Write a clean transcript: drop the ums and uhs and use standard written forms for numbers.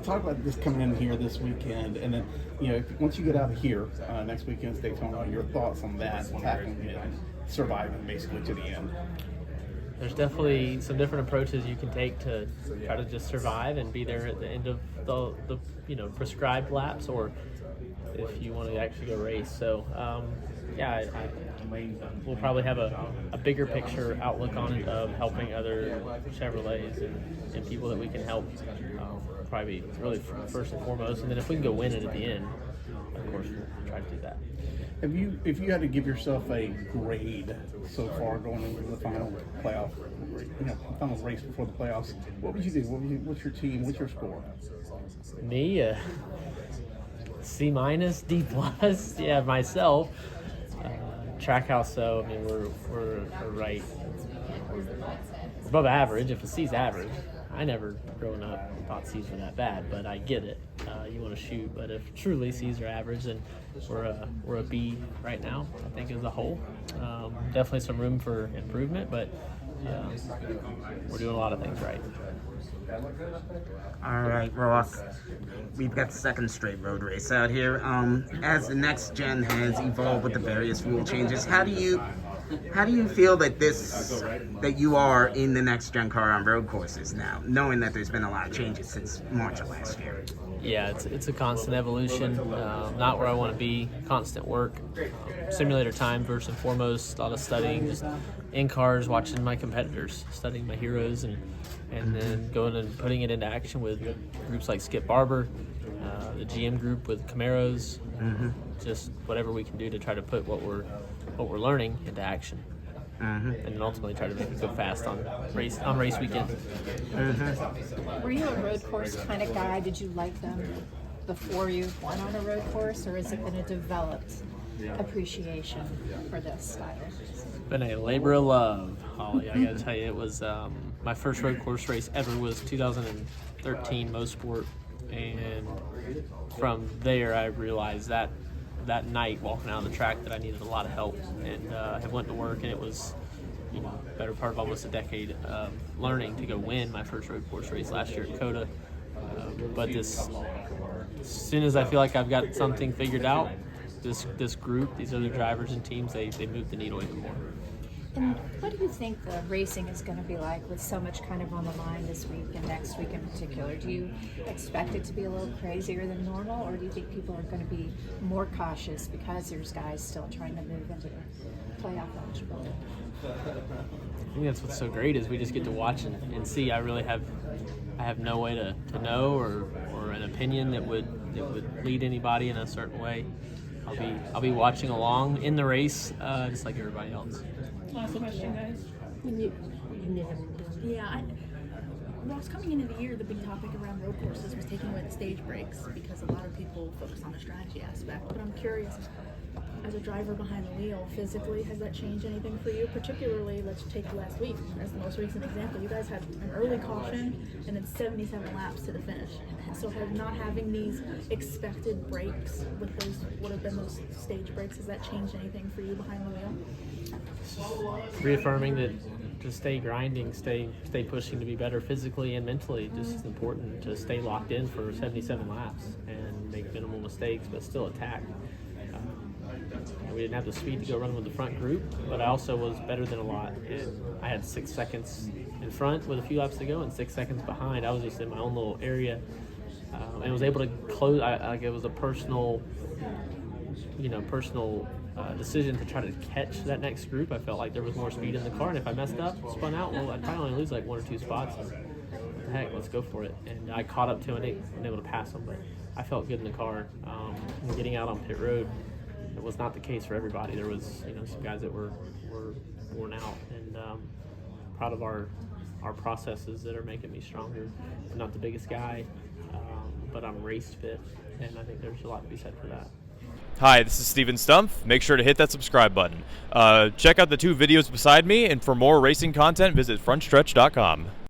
talk about this coming in here this weekend, and then once you get out of here next weekend's Daytona, your thoughts on that, tackling it, and surviving basically to the end. There's definitely some different approaches you can take to try to just survive and be there at the end of the prescribed laps, or if you want to actually go race. So we'll probably have a bigger picture outlook on it of helping other Chevrolets and people that we can help. Probably really first and foremost, and then if we can go win it at the end, of course we'll try to do that. If you had to give yourself a grade so far going into the final playoff, final race before the playoffs, what would you do? What's your team? What's your score? Me, C-, D+. Yeah, myself. Trackhouse, though, I mean, we're right above average. If a C's average, I never growing up thought C's were that bad, but I get it. You want to shoot, but if truly C's are average, then we're a B right now, I think, as a whole. Definitely some room for improvement, but we're doing a lot of things right. All right, Ross. We've got the second straight road race out here. As the next gen has evolved with the various rule changes, how do you feel that you are in the next gen car on road courses now, knowing that there's been a lot of changes since March of last year? Yeah, it's a constant evolution. Not where I want to be. Constant work. Simulator time first and foremost. A lot of studying, just in cars, watching my competitors, studying my heroes, and then going and putting it into action with groups like Skip Barber, the GM group with Camaros. Just whatever we can do to try to put what we're learning into action. And then ultimately try to make it go fast on race weekend. Were you a road course kind of guy? Did you like them before you went on a road course, or has it been a developed appreciation for this style? It's been a labor of love, Holly. I gotta tell you, it was my first road course race ever was 2013 Mosport, and from there I realized that night walking out on the track that I needed a lot of help, and I went to work, and it was better part of almost a decade learning to go win my first road course race last year at COTA. But as soon as I feel like I've got something figured out, this group, these other drivers and teams, they move the needle even more. And what do you think the racing is going to be like with so much kind of on the line this week and next week in particular? Do you expect it to be a little crazier than normal, or do you think people are going to be more cautious because there's guys still trying to move into the playoff eligibility? I think that's what's so great is we just get to watch and see. I have no way to know or an opinion that would lead anybody in a certain way. I'll be watching along in the race just like everybody else. Last question, guys. Ross, coming into the year, the big topic around road courses was taking away the stage breaks because a lot of people focus on the strategy aspect. But I'm curious, as a driver behind the wheel, physically, has that changed anything for you? Particularly, let's take last week as the most recent example. You guys had an early caution and then 77 laps to the finish. And so not having these expected breaks with those would have been those stage breaks, has that changed anything for you behind the wheel? Reaffirming that to stay grinding, stay pushing to be better physically and mentally. Just as important to stay locked in for 77 laps and make minimal mistakes, but still attack. We didn't have the speed to go run with the front group, but I also was better than a lot. I had 6 seconds in front with a few laps to go and 6 seconds behind. I was just in my own little area and was able to close. It was a personal decision to try to catch that next group. I felt like there was more speed in the car, and if I messed up, spun out, well, I'd probably only lose like 1 or 2 spots. And heck, let's go for it. And I caught up to it and able to pass them, but I felt good in the car. And getting out on pit road, it was not the case for everybody. There was some guys that were worn out, and proud of our processes that are making me stronger. I'm not the biggest guy, but I'm race fit, and I think there's a lot to be said for that. Hi, this is Steven Stumpf. Make sure to hit that subscribe button. Check out the 2 videos beside me, and for more racing content, visit frontstretch.com.